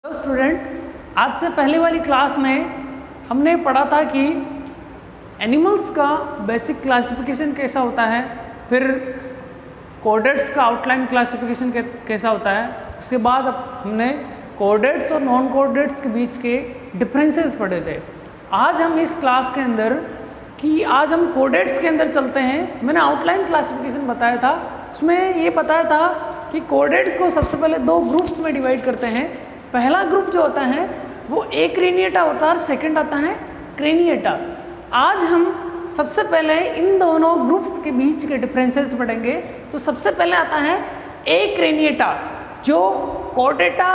Hello student, आज से पहले वाली क्लास में हमने पढ़ा था कि एनिमल्स का बेसिक क्लासिफिकेशन कैसा होता है, फिर कोडेट्स का आउटलाइन क्लासिफिकेशन कैसा होता है। उसके बाद हमने कोडेट्स और नॉन कोडेट्स के बीच के डिफरेंसेस पढ़े थे। आज हम इस क्लास के अंदर आज हम कोडेट्स के अंदर चलते हैं। मैंने आउटलाइन क्लासिफिकेशन बताया था, उसमें ये बताया था कि कोडेट्स को सबसे पहले दो ग्रुप्स में डिवाइड करते हैं। पहला ग्रुप जो होता है वो एक्रेनिएटा होता है और सेकंड आता है क्रेनिएटा। आज हम सबसे पहले इन दोनों ग्रुप्स के बीच के डिफरेंसेस पढ़ेंगे। तो सबसे पहले आता है एक्रेनिएटा, जो कोडेटा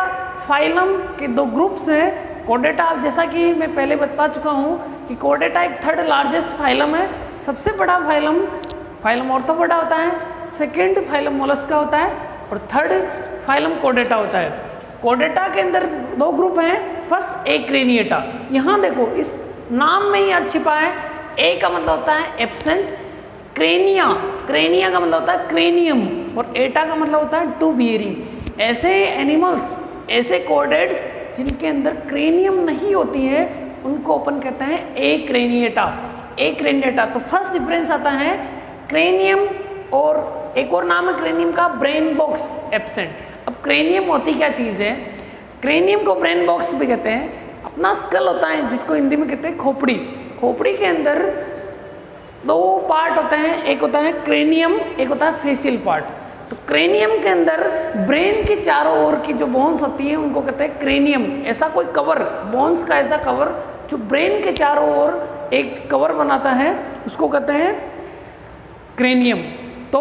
फाइलम के दो ग्रुप्स हैं। कोडेटा, जैसा कि मैं पहले बता चुका हूँ कि कोडेटा एक थर्ड लार्जेस्ट फाइलम है। सबसे बड़ा फाइलम ऑर्थोपोडा होता है, सेकेंड फाइलम मोलस्का होता है और थर्ड फाइलम कोडेटा होता है। कोडेटा के अंदर दो ग्रुप हैं। फर्स्ट एक्रेनिएटा, यहाँ देखो इस नाम में ही अर्थ छिपा है। ए का मतलब होता है एब्सेंट, क्रेनिया का मतलब होता है क्रेनियम और एटा का मतलब होता है टू बियरिंग। ऐसे एनिमल्स, ऐसे कोडेट्स जिनके अंदर क्रेनियम नहीं होती है उनको अपन कहते हैं एक्रेनिएटा। तो फर्स्ट डिफरेंस आता है क्रेनियम, और एक और नाम है क्रेनियम का ब्रेन बॉक्स एब्सेंट। अब क्रेनियम होती क्या चीज़ है? क्रेनियम को ब्रेन बॉक्स भी कहते हैं। अपना स्कल होता है जिसको हिंदी में कहते हैं खोपड़ी। खोपड़ी के अंदर दो पार्ट होते हैं, एक होता है क्रेनियम, एक होता है फेशियल पार्ट। तो क्रेनियम के अंदर ब्रेन के चारों ओर की जो बोन्स होती है उनको कहते हैं क्रेनियम। ऐसा कोई कवर, बोन्स का ऐसा कवर जो ब्रेन के चारों ओर एक कवर बनाता है उसको कहते हैं क्रेनियम। तो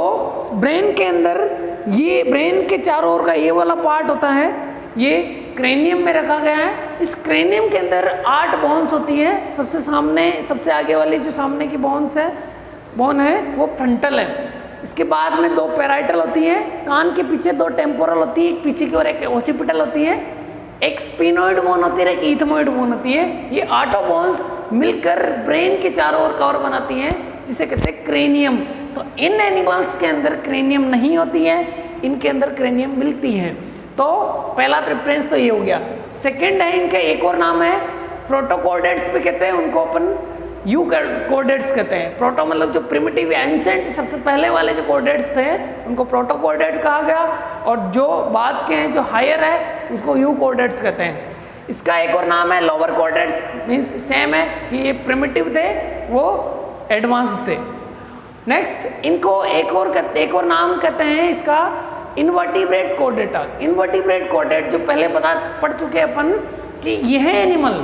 ब्रेन के अंदर ये ब्रेन के चारों ओर का ये वाला पार्ट होता है, ये क्रेनियम में रखा गया है। इस क्रेनियम के अंदर 8 बोन्स होती हैं। सबसे आगे वाली जो सामने की बोन है वो फ्रंटल है। इसके बाद में 2 पैराइटल होती हैं, कान के पीछे 2 टेम्पोरल होती है, एक पीछे की ओर एक ओसिपिटल होती है, एक स्पिनोइड बोन होती है, एक इथमोइड बोन होती है। ये 8 बोन्स मिलकर ब्रेन के चारों ओर कवर बनाती हैं जिसे कहते हैं क्रेनियम। तो इन एनिमल्स के अंदर क्रेनियम नहीं होती है, इनके अंदर क्रेनियम मिलती है। तो पहला डिफरेंस तो ये हो गया। सेकंड है, इनका एक और नाम है प्रोटोकोडेट्स भी कहते हैं, उनको अपन यू कोडेट्स कहते हैं। प्रोटो मतलब जो प्रिमिटिव एंसेंट, सबसे पहले वाले जो कोडेट्स थे उनको प्रोटोकोडेट्स कहा गया, और जो बाद के हैं जो हायर है उसको यू कोडेट्स कहते हैं। इसका एक और नाम है लोअर कोडेट्स, मीन्स सेम है कि ये प्रिमिटिव थे, वो एडवांस थे। नेक्स्ट इनको एक और नाम कहते हैं इसका इनवर्टिब्रेट कोडेटा। इनवर्टिब्रेट कोडेट जो पहले पढ़ चुके अपन कि यह एनिमल,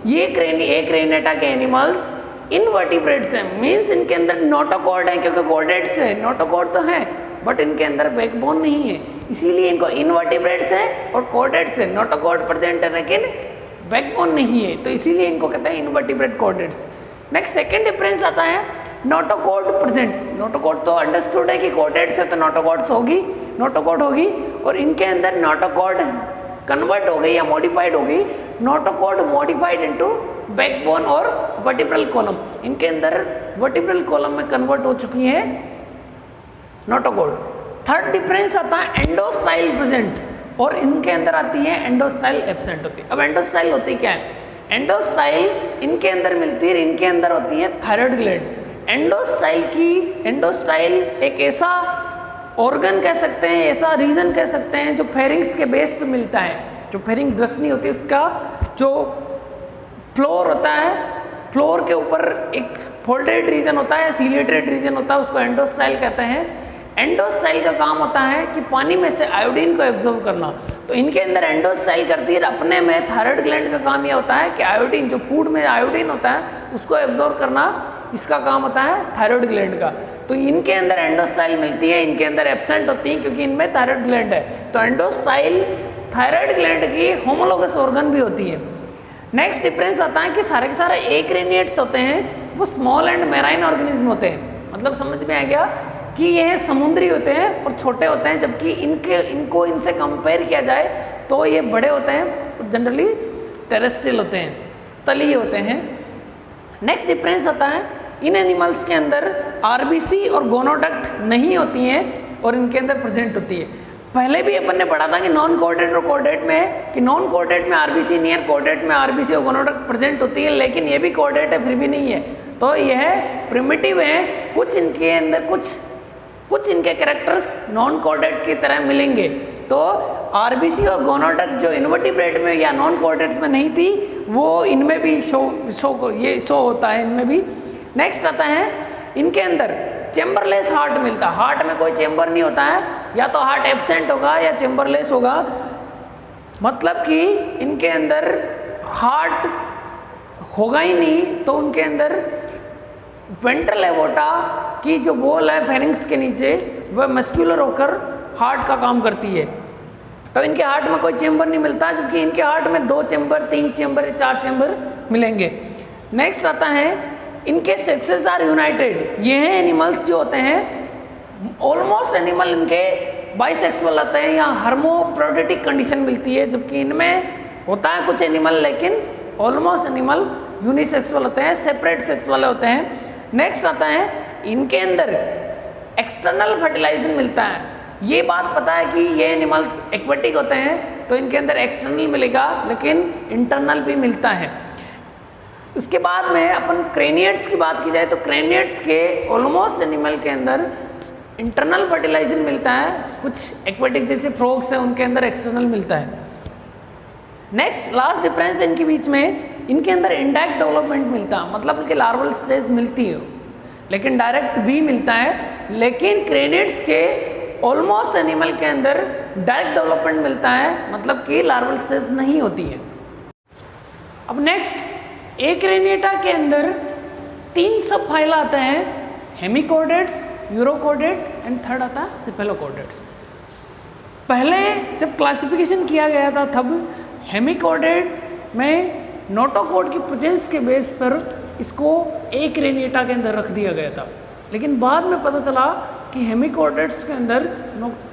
ये क्रेनिएटा के एनिमल्स इनवर्टिब्रेट्स हैं, मीन्स इनके अंदर नोटोकॉर्ड है, क्योंकि कोडेट्स है, नोटोकॉर्ड तो है बट इनके अंदर बैकबोन नहीं है, इसीलिए इनको इनवर्टिब्रेट्स है और कोडेट्स है। नोटोकॉर्ड प्रेजेंट है लेकिन बैकबोन नहीं है, तो इसीलिए इनको कहते हैं इनवर्टिब्रेट कोडेट्स। नेक्स्ट सेकेंड डिफरेंस आता है नोटोकॉर्ड प्रेजेंट। नोटोकॉर्ड तो अंडरस्टूड है कि कोडेट्स है तो नोटोकॉर्ड होगी, और इनके अंदर नोटोकॉर्ड कन्वर्ट हो गई या मॉडिफाइड हो गई, नोटोकॉर्ड मॉडिफाइड इनटू बैकबोन और वर्टिब्रल कॉलम। इनके अंदर वर्टिब्रल कॉलम में कन्वर्ट हो चुकी है नोटोकॉर्ड। थर्ड डिफरेंस आता है एंडोस्टाइल प्रेजेंट, और इनके अंदर आती है एंडोस्टाइल एब्सेंट होती है। अब एंडोस्टाइल होती क्या है? एंडोस्टाइल इनके अंदर मिलती है, इनके अंदर होती है थायराइड ग्लैंड। एंडोस्टाइल एक ऐसा ऑर्गन कह सकते हैं, ऐसा रीजन कह सकते हैं जो फेरिंग्स के बेस पे मिलता है। जो फेरिंग ग्रसनी होती है उसका जो फ्लोर होता है, फ्लोर के ऊपर एक फोल्डेड रीजन होता है, सीलिएटेड रीजन होता है, उसको एंडोस्टाइल कहते हैं। एंडोस्टाइल का काम होता है कि पानी में से आयोडीन को एब्जॉर्ब करना, तो इनके अंदर एंडोस्टाइल करती है। अपने में थायराइड ग्लैंड का काम यह होता है कि आयोडीन, जो फूड में आयोडीन होता है उसको एब्जॉर्ब करना, इसका काम होता है थायराइड ग्लैंड का। तो इनके अंदर एंडोस्टाइल मिलती है, इनके अंदर एब्सेंट होती है क्योंकि इनमें थायराइड ग्लैंड है। तो एंडोस्टाइल थायराइड ग्लैंड की होमोलोगस ऑर्गन भी होती है। नेक्स्ट डिफरेंस आता है कि सारे के सारे एक्रेनिएट्स होते हैं वो स्मॉल एंड मैराइन ऑर्गेनिज्म होते हैं। मतलब समझ में आ गया कि यह समुद्री होते हैं और छोटे होते हैं, जबकि इनको इनसे कंपेयर किया जाए तो ये बड़े होते हैं और जनरली टेरेस्ट्रियल होते हैं, स्थलीय होते हैं। नेक्स्ट डिफरेंस आता है इन एनिमल्स के अंदर आरबीसी और गोनोडक्ट नहीं होती हैं और इनके अंदर प्रेजेंट होती है। पहले भी अपन ने पढ़ा था कि नॉन कोऑर्डिनेट और कोऑर्डिनेट में, कि नॉन कोऑर्डिनेट में आरबीसी नहीं है, कोऑर्डिनेट में आरबीसी और गोनाडोट्रॉक प्रेजेंट होती है, लेकिन ये भी कोऑर्डिनेट है फिर भी नहीं है। तो यह प्रिमिटिव है, कुछ इनके अंदर कुछ इनके कैरेक्टर्स नॉन कोऑर्डिनेट की तरह मिलेंगे। तो आरबीसी और गोनाडोट्रॉक जो इनवर्टिब्रेट में या नॉन कोऑर्डिनेट्स में नहीं थी, वो इनमें भी शो होता है इनमें भी। नेक्स्ट आता है, इनके अंदर चेम्बरलेस हार्ट मिलता है। हार्ट में कोई चेम्बर नहीं होता है, या तो हार्ट एब्सेंट होगा या चेम्बरलेस होगा, मतलब कि इनके अंदर हार्ट होगा ही नहीं। तो उनके अंदर वेंट्रल एवोर्टा की जो वॉल है फेरिंक्स के नीचे, वह मस्कुलर होकर हार्ट का काम करती है। तो इनके हार्ट में कोई चेम्बर नहीं मिलता, जबकि इनके हार्ट में 2 चेम्बर, 3 चेम्बर, 4 चेम्बर मिलेंगे। नेक्स्ट आता है, इनके सेक्सेस आर यूनाइटेड। ये हैं एनिमल्स जो होते हैं, ऑलमोस्ट एनिमल इनके बाइसेक्सुअल होते हैं या हर्मोप्रोडेटिक कंडीशन मिलती है, जबकि इनमें होता है कुछ एनिमल, लेकिन ऑलमोस्ट एनिमल यूनिसेक्सुअल होते हैं, सेपरेट सेक्स वाले होते हैं। नेक्स्ट आता है, इनके अंदर एक्सटर्नल फर्टिलाइजेशन मिलता है। ये बात पता है कि ये एनिमल्स एक्वेटिक होते हैं, तो इनके अंदर एक्सटर्नल मिलेगा, लेकिन इंटरनल भी मिलता है। उसके बाद में अपन क्रेनियट्स की बात की जाए तो क्रेनियट्स के ऑलमोस्ट एनिमल के अंदर इंटरनल फर्टिलाइजेशन मिलता है, कुछ एक्वेटिक जैसे फ्रॉग्स हैं उनके अंदर एक्सटर्नल मिलता है। नेक्स्ट लास्ट डिफरेंस इनके बीच में, इनके अंदर इंडायरेक्ट डेवलपमेंट मिलता है, मतलब इनके लार्वल स्टेज मिलती है, लेकिन डायरेक्ट भी मिलता है। लेकिन क्रेनियट्स के ऑलमोस्ट एनिमल के अंदर डायरेक्ट डेवलपमेंट मिलता है, मतलब कि लार्वल स्टेज नहीं होती है। अब नेक्स्ट, एक्रेनिएटा के अंदर 3 सब फाइल आते हैं, हेमिकोर्डेट्स, यूरोकोर्डेट एंड थर्ड आता है सिफेलोकोर्डेट्स। पहले जब क्लासिफिकेशन किया गया था तब हेमिकोर्डेट में नोटोकोड की प्रेजेंस के बेस पर इसको एक्रेनिएटा के अंदर रख दिया गया था, लेकिन बाद में पता चला कि हेमिकोर्डेट्स के अंदर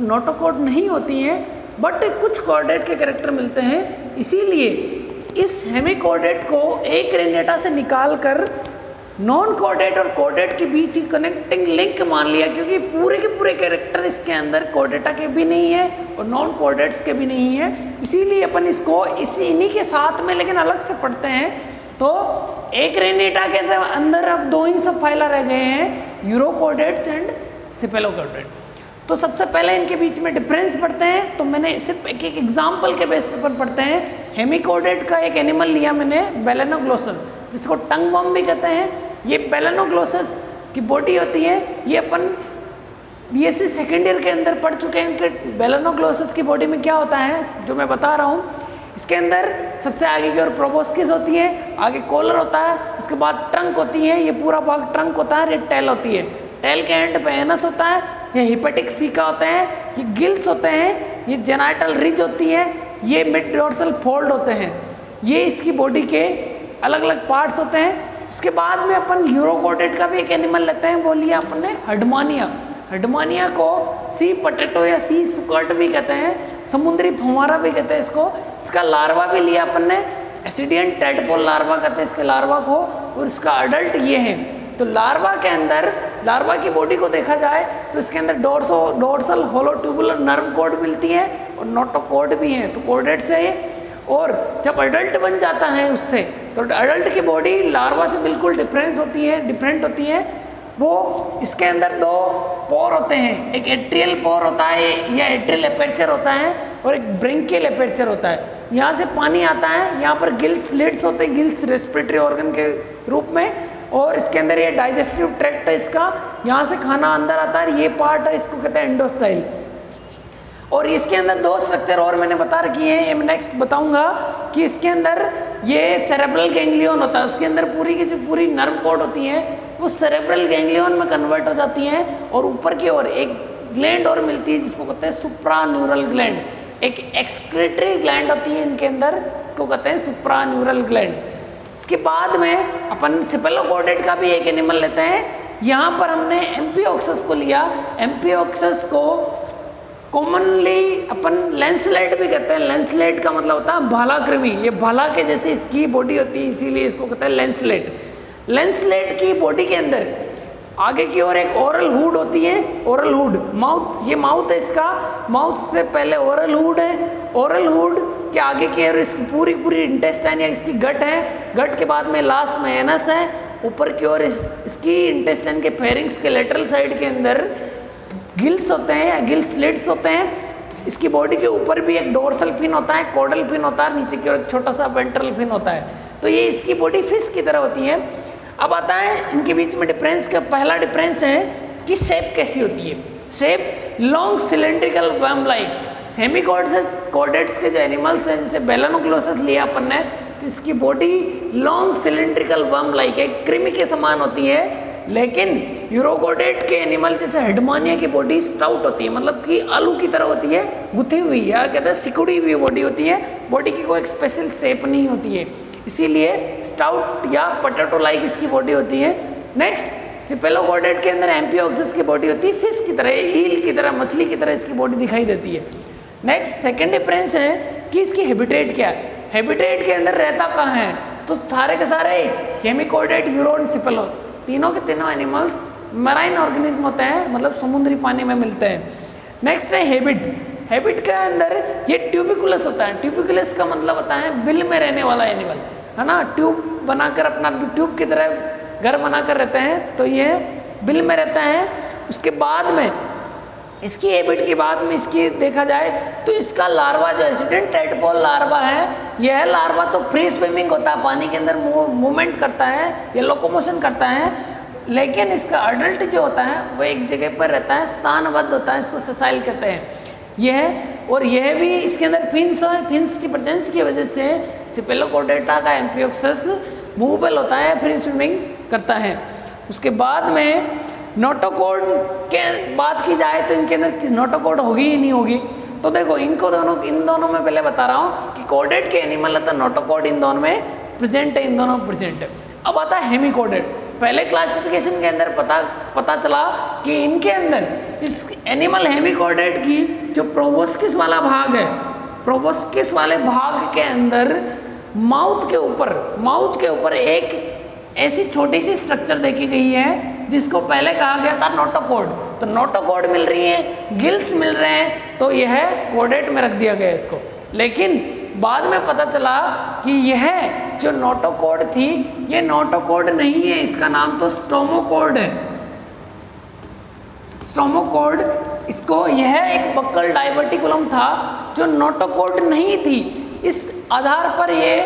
नोटोकोड नहीं होती हैं, बट कुछ कोर्डेट के कैरेक्टर मिलते हैं। इसीलिए इस हेमिकोर्डेट को एक्रेनिएटा से निकालकर नॉन कोर्डेट और कोर्डेट के बीच की कनेक्टिंग लिंक मान लिया, क्योंकि पूरे के पूरे कैरेक्टर इसके अंदर कोर्डेटा के भी नहीं है और नॉन कोर्डेट्स के भी नहीं है। इसीलिए अपन इसको इन्हीं के साथ में लेकिन अलग से पढ़ते हैं। तो एक्रेनिएटा के अंदर अब 2 ही सब फाइला रह गए हैं, यूरोकोर्डेट्स एंड सिफेलोकोर्डेट। तो सबसे पहले इनके बीच में डिफरेंस पढ़ते हैं। तो मैंने सिर्फ एक एग्जाम्पल के बेस पर पढ़ते हैं। हेमिकोर्डेट का एक एनिमल लिया मैंने, बेलेनोग्लोसस, जिसको टंग वर्म भी कहते हैं। ये बेलेनोग्लोसस की बॉडी होती है, ये अपन बीएससी सेकेंड ईयर के अंदर पढ़ चुके हैं कि बेलेनोग्लोसस की बॉडी में क्या होता है, जो मैं बता रहा हूँ। इसके अंदर सबसे आगे की ओर प्रोबोस्किस होती है, आगे कॉलर होता है, उसके बाद ट्रंक होती है, ये पूरा भाग ट्रंक होता है, ये टेल होती है, टेल के एंड पे एनस होता है, ये हिपेटिक सीका होते हैं, ये गिल्स होते हैं, ये जेनाइटल रिज होती है, ये मिड डोर्सल फोल्ड होते हैं। ये इसकी बॉडी के अलग अलग पार्ट्स होते हैं। उसके बाद में अपन यूरोकोर्डेट का भी एक एनिमल लेते हैं, वो लिया अपन ने हडमानिया। हडमानिया को सी पोटैटो या सी सुकर्ट भी कहते हैं, समुद्री फंवारा भी कहते हैं इसको। इसका लार्वा भी लिया अपन ने, एसिडियन टेडपोल लार्वा कहते हैं इसके लार्वा को, और इसका अडल्ट ये है। तो लार्वा के अंदर, लार्वा की बॉडी को देखा जाए तो इसके अंदर dorsal hollow tubular nerve cord मिलती है और नोटोकोड भी है, तो कोर्डेट से है। और जब अडल्ट बन जाता है उससे, तो अडल्ट की बॉडी लार्वा से बिल्कुल डिफरेंट होती है। वो इसके अंदर 2 पोर होते हैं, एक एट्रियल पोर होता है या एट्रियल एपर्चर होता है, और एक ब्रिंकियल एपर्चर होता है। यहाँ से पानी आता है, यहाँ पर गिल्स स्लिट्स होते हैं, गिल्स रेस्पिरेटरी ऑर्गन के रूप में, और इसके अंदर ये डाइजेस्टिव ट्रैक्ट है इसका, यहाँ से खाना अंदर आता है, ये पार्ट है, इसको कहते हैं एंडोस्टाइल। और इसके अंदर 2 स्ट्रक्चर और मैंने बता रखी है, ये मैं नेक्स्ट बताऊंगा कि इसके अंदर ये सेरेब्रल गैंग्लियन होता है, उसके अंदर पूरी की जो पूरी नर्व कोड होती है वो सेरेब्रल गैंग्लियन में कन्वर्ट हो जाती हैं, और ऊपर की ओर एक ग्लैंड और मिलती है जिसको कहते हैं सुप्रान्यूरल ग्लैंड। एक एक्सक्रीटरी ग्लैंड होती है इनके अंदर, इसको कहते हैं सुप्रान्यूरल ग्लैंड। इसके बाद में अपन सिफेलोकोर्डेट का भी एक एनिमल लेते हैं। यहाँ पर हमने एम्पियोक्सस को लिया। एम्पियोक्सस को कॉमनली अपन लेंसलेट भी कहते हैं। लेंसलेट का मतलब होता है भालाकृमि, ये भाला के जैसे इसकी बॉडी होती है, इसीलिए इसको कहते हैं लेंसलेट। लेंसलेट की बॉडी के अंदर आगे की ओर एक ओरल हुड होती है, ओरल हुड, माउथ, ये माउथ है इसका, माउथ से पहले ओरल हुड है, ओरल हुड के आगे की ओर इसकी पूरी इंटेस्टाइन या इसकी गट है, गट के बाद में लास्ट में एनस है, ऊपर की ओर इसकी इंटेस्टाइन के फेरिंग्स के लेटरल साइड के अंदर गिल्स होते हैं या गिल स्लिट्स होते हैं। इसकी बॉडी के ऊपर भी एक डोर्सल फिन होता है, कोडल फिन होता है, नीचे की ओर एक छोटा सा वेंट्रल फिन होता है। तो ये इसकी बॉडी फिश की तरह होती है। अब आता है इनके बीच में डिफरेंस का, पहला डिफरेंस है कि शेप कैसी होती है। Shape long cylindrical worm like, hemichordates के जो एनिमल्स हैं जैसे बेलानोग्लोसस लिया अपन ने, तो इसकी body long cylindrical worm like है, कृमि के समान होती है। लेकिन यूरोकोडेट के एनिमल जैसे हेडमानिया की बॉडी स्टाउट होती है, मतलब कि आलू की तरह होती है, गुथी हुई या कहते हैं सिकुड़ी हुई बॉडी होती है, बॉडी की कोई स्पेशल शेप नहीं होती है, इसीलिए स्टाउट या पोटैटो लाइक इसकी बॉडी होती है। नेक्स्ट, सिपेलोकोडेट के अंदर एम्पियोक्सिस की बॉडी होती है, फिश की तरह, ईल की तरह, मछली की तरह इसकी बॉडी दिखाई देती है। नेक्स्ट सेकेंड डिफरेंस है कि इसकी हैबिटेट क्या है, हैबिटेट के अंदर रहता कहाँ है, तो सारे के सारे हेमिकोडेट, यूरोन, सिपेलो, तीनों के तीनों एनिमल्स मराइन ऑर्गेनिज्म होते हैं, मतलब समुद्री पानी में मिलते हैं। नेक्स्ट है हैबिट, हैबिट के अंदर ये ट्यूबिकुलस होता है, ट्यूबिकुलस का मतलब होता है बिल में रहने वाला एनिमल, है ना, ट्यूब बनाकर अपना ट्यूब की तरह घर बनाकर रहते हैं, तो ये बिल में रहता है। उसके बाद में इसकी हैबिट के बाद में इसकी देखा जाए तो इसका लार्वा जो एसिडेंट टेडपोल लार्वा है, यह लार्वा तो फ्री स्विमिंग होता है, पानी के अंदर मूवमेंट करता है या लोकोमोशन करता है, लेकिन इसका अडल्ट जो होता है वो एक जगह पर रहता है, स्थानबद्ध होता है, इसको सेसाइल कहते हैं यह। और यह भी इसके अंदर फिन्स है, फिन्स की प्रेजेंस की वजह से सिपेलोकोडेटा का एम्पियोक्सस मूवेबल होता है, फ्री स्विमिंग करता है। उसके बाद में नोटोकोड के बात की जाए तो इनके अंदर नोटोकोड होगी ही नहीं होगी, तो देखो इन दोनों में पहले बता रहा हूँ कि कोडेड के एनिमल है तो नोटोकोड इन दोनों में प्रेजेंट है, इन दोनों में प्रेजेंट है। अब आता है हेमिकोडेड, पहले क्लासिफिकेशन के अंदर पता चला कि इनके अंदर इस एनिमल हेमिकोडेड की जो प्रोबोस्किस वाला भाग है, प्रोबोस्किस वाले भाग के अंदर माउथ के ऊपर एक ऐसी छोटी सी स्ट्रक्चर देखी गई है जिसको पहले कहा गया था नोटोकोड, तो नोटोकोड मिल रही है, गिल्स मिल रहे हैं, तो यह कोडेट में रख दिया गया इसको। लेकिन बाद में पता चला कि यह जो नोटोकोड थी ये नोटोकोड नहीं है, इसका नाम तो स्टोमोकोड है, स्टोमोकोड। इसको यह एक बक्कल डाइवर्टिकुलम था जो नोटोकोड नहीं थी, इस आधार पर ये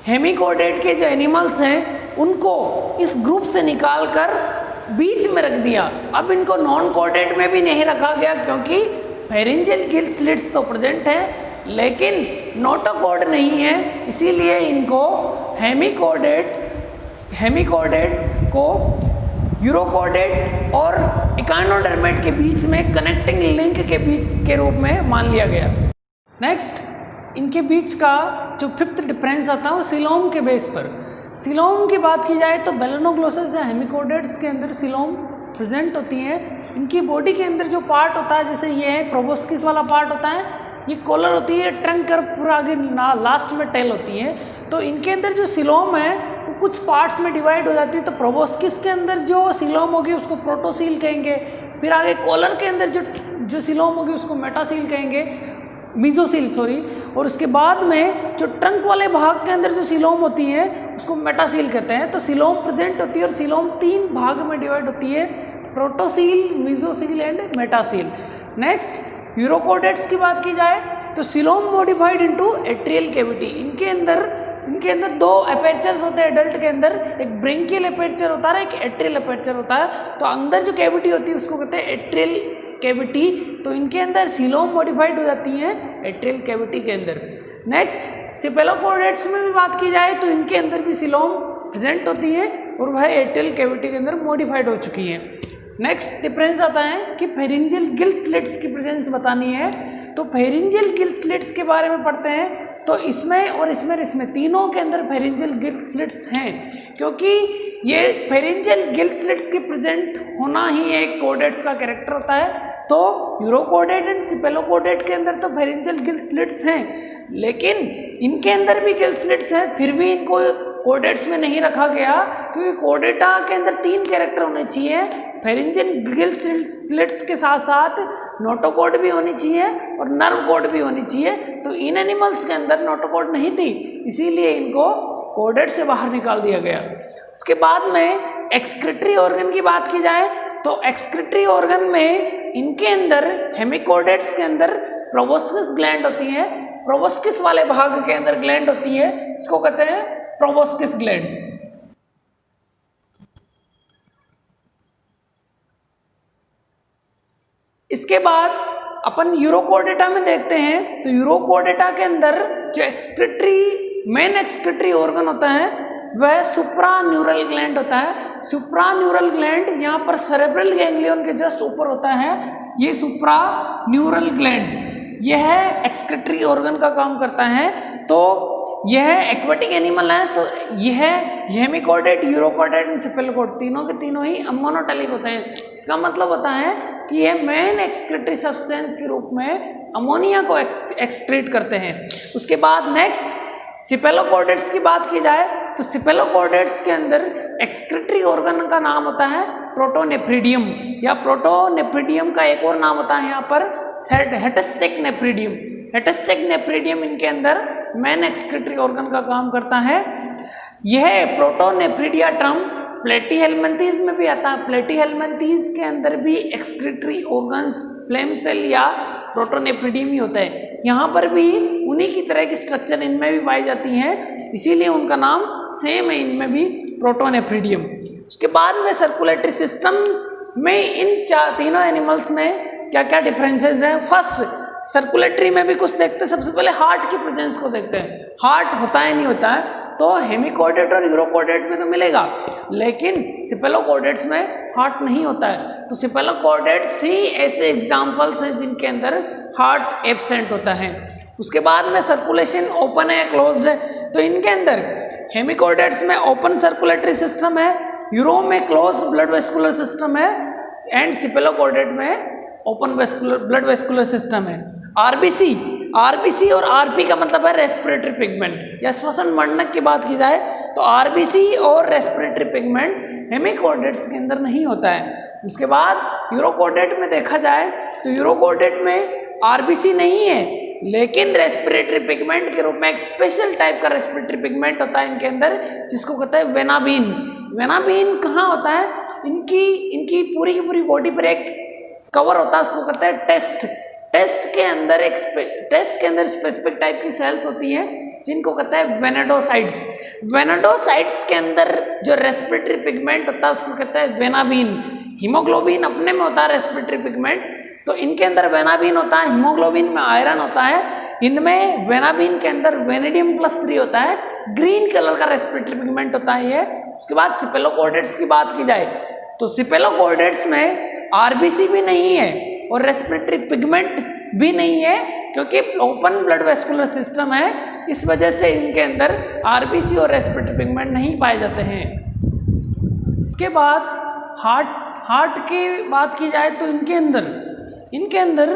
हेमिकोडेट के जो एनिमल्स हैं उनको इस ग्रुप से निकालकर बीच में रख दिया। अब इनको नॉन कोडेट में भी नहीं रखा गया क्योंकि फेरिंजियल गिल स्लिट्स तो प्रेजेंट है लेकिन नोटोकोड नहीं है, इसीलिए इनको हेमिकोडेट को यूरोकोडेट और इकानोडर्मेट के बीच में कनेक्टिंग लिंक के बीच के रूप में मान लिया गया। नेक्स्ट, इनके बीच का जो फिफ्थ डिफरेंस आता है वो सिलोम के बेस पर। सिलोम की बात की जाए तो बेलानोग्लोसस या हेमिकोडेट्स के अंदर सिलोम प्रेजेंट होती है। इनकी बॉडी के अंदर जो पार्ट होता है, जैसे ये है प्रोबोस्किस वाला पार्ट होता है, ये कॉलर होती है, ट्रंक और पूरा आगे लास्ट में टेल होती है। तो इनके अंदर जो सिलोम है वो कुछ पार्ट्स में डिवाइड हो जाती है। तो प्रोबोस्किस के अंदर जो सिलोम होगी उसको प्रोटोसील कहेंगे, फिर आगे कॉलर के अंदर जो सिलोम होगी उसको मेटासील कहेंगे, मीजोसील सॉरी, और उसके बाद में जो ट्रंक वाले भाग के अंदर जो सिलोम होती है उसको मेटासील कहते हैं। तो सिलोम प्रेजेंट होती है और सिलोम 3 भाग में डिवाइड होती है, प्रोटोसील, मीजोसील एंड मेटासील। नेक्स्ट, यूरोकोडेट्स की बात की जाए तो coelom modified into atrial cavity. इनके अंदर 2 एपर्चर्स होते हैं एडल्ट के अंदर, एक ब्रेंकियल एपर्चर होता है, एक एट्रियल एपर्चर होता है। तो अंदर जो कैविटी होती है उसको कहते हैं एट्रियल कैविटी। तो इनके अंदर सिलोम मॉडिफाइड हो जाती है एट्रियल कैविटी के अंदर। नेक्स्ट, सिपेलोकोडेट्स में भी बात की जाए तो इनके अंदर भी सिलोम प्रेजेंट होती है और वह एट्रियल कैविटी के अंदर मॉडिफाइड हो चुकी है। नेक्स्ट डिफरेंस आता है कि फेरिंजियल गिल स्लिट्स की प्रेजेंस बतानी है, तो फेरिंजियल गिल स्लिट्स के बारे में पढ़ते हैं। तो इसमें और इसमें तीनों के अंदर फेरिंजियल गिल स्लिट्स हैं, क्योंकि ये फेरिंजियल गिल स्लिट्स के प्रेजेंट होना ही एक कोडेट्स का कैरेक्टर होता है। तो यूरोकोडेट एंड सिपेलोकोडेट के अंदर तो फेरिंजियल गिल स्लिट्स हैं, लेकिन इनके अंदर भी गिल स्लिट्स हैं, फिर भी इनको कोडेट्स में नहीं रखा गया क्योंकि कोडेटा के अंदर 3 कैरेक्टर होने चाहिए, फेरिंजियन गिल स्लिट्स के साथ साथ नोटोकोड भी होनी चाहिए और नर्व कोड भी होनी चाहिए। तो इन एनिमल्स के अंदर नोटोकोड नहीं थी, इसीलिए इनको कोडेट से बाहर निकाल दिया गया। उसके बाद में एक्सक्रीटरी ऑर्गन की बात की जाए तो एक्सक्रीटरी ऑर्गन में इनके अंदर हेमिकोडेट्स के अंदर प्रोबोस्किस ग्लैंड होती है, प्रोबोस्किस वाले भाग के अंदर ग्लैंड होती है, इसको कहते हैं प्रोबोस्किस ग्लैंड। इसके बाद अपन यूरोकोडेटा में देखते हैं तो यूरोकोडेटा के अंदर जो मेन एक्सक्रीटरी ऑर्गन होता है वह सुप्रान्यूरल ग्लैंड होता है। सुप्रान्यूरल ग्लैंड यहाँ पर सेरेब्रल गैंग्लियन के जस्ट ऊपर होता है, ये सुप्रान्यूरल ग्लैंड यह एक्सक्रीटरी ऑर्गन का काम करता है। तो यह एक्वेटिक एनिमल है, तो यह हेमिकोडेट, यूरोकोडेट एंड सेफेलोकोड तीनों के तीनों ही अमोनोटेलिक होते हैं। इसका मतलब होता है कि यह मेन एक्सक्रीटरी सब्सटेंस के रूप में अमोनिया को एक्सक्रीट करते हैं। उसके बाद नेक्स्ट सिपेलोकोडेट्स की बात की जाए तो सिपेलोकोडेट्स के अंदर एक्सक्रीटरी ऑर्गन का नाम होता है प्रोटोनेफ्रिडियम, या प्रोटोनेफ्रिडियम का एक और नाम होता है यहाँ पर हेटेस्टिक नेफ्रिडियम। हेटेस्टिक नेफ्रिडियम इनके अंदर मेन एक्सक्रीटरी ऑर्गन का काम करता है। यह प्रोटोनेफ्रिडिया टर्म प्लेटीहेल्मिन्थीज में भी आता है। प्लेटीहेल्मिन्थीज के अंदर भी एक्सक्रीटरी ऑर्गन्स फ्लेम सेल या प्रोटोनेफ्रिडियम ही होता है। यहाँ पर भी उन्हीं की तरह की स्ट्रक्चर इनमें भी पाई जाती हैं, इसीलिए उनका नाम सेम है इनमें भी, प्रोटोनेफ्रिडियम। उसके बाद में सर्कुलेटरी सिस्टम में इन तीनों एनिमल्स में क्या क्या डिफरेंसेस हैं। फर्स्ट, सर्कुलेटरी में भी कुछ देखते हैं। सबसे पहले हार्ट की प्रेजेंस को देखते हैं। हार्ट होता है नहीं होता है, तो हेमिकोडेट और यूरोकोडेट में तो मिलेगा, लेकिन सिपेलोकोडेट्स में हार्ट नहीं होता है। तो सिपेलोकोडेट्स ही ऐसे एग्जाम्पल्स हैं जिनके अंदर हार्ट एब्सेंट होता है। उसके बाद में सर्कुलेशन ओपन है या क्लोज्ड है, तो इनके अंदर हेमिकोडेट्स में ओपन सर्कुलेटरी सिस्टम है, यूरो में क्लोज ब्लड वेस्कुलर सिस्टम है, एंड सिपेलोकोडेट में ओपन ब्लड वेस्कुलर सिस्टम है। आरबीसी और आरपी का मतलब है रेस्पिरेटरी पिगमेंट या श्वसन वर्णक की बात की जाए तो आरबीसी और रेस्पिरेटरी पिगमेंट हेमिकोडेट्स के अंदर नहीं होता है। उसके बाद यूरोकोडेट में देखा जाए तो यूरोकोडेट में आरबीसी नहीं है, लेकिन रेस्पिरेटरी पिगमेंट के रूप में एक स्पेशल टाइप का रेस्पिरेटरी पिगमेंट होता है इनके अंदर, जिसको कहते हैं वेनाबीन। वेनाबीन कहाँ होता है? इनकी पूरी की पूरी बॉडी पर एक कवर होता है, उसको कहते हैं टेस्ट के अंदर स्पेसिफिक टाइप की सेल्स होती हैं जिनको कहते हैं वेनाडोसाइट्स। वेनाडोसाइट्स के अंदर जो रेस्पिरेटरी पिगमेंट होता है उसको कहते हैं वेनाबीन। हीमोग्लोबिन अपने में होता है रेस्पिरेटरी पिगमेंट, तो इनके अंदर वेनाबीन होता है। हीमोग्लोबिन में आयरन होता है, इनमें वेनाबीन के अंदर वेनेडियम +3 होता है, ग्रीन कलर का रेस्पिरेटरी पिगमेंट होता है ये। उसके बाद सिपेलोकोडेट्स की बात की जाए तो सिपेलोकोडेट्स में आरबीसी भी नहीं है और रेस्पिरेटरी पिगमेंट भी नहीं है, क्योंकि ओपन ब्लड वेस्कुलर सिस्टम है, इस वजह से इनके अंदर आरबीसी और रेस्पिरेटरी पिगमेंट नहीं पाए जाते हैं। इसके बाद हार्ट की बात की जाए तो इनके अंदर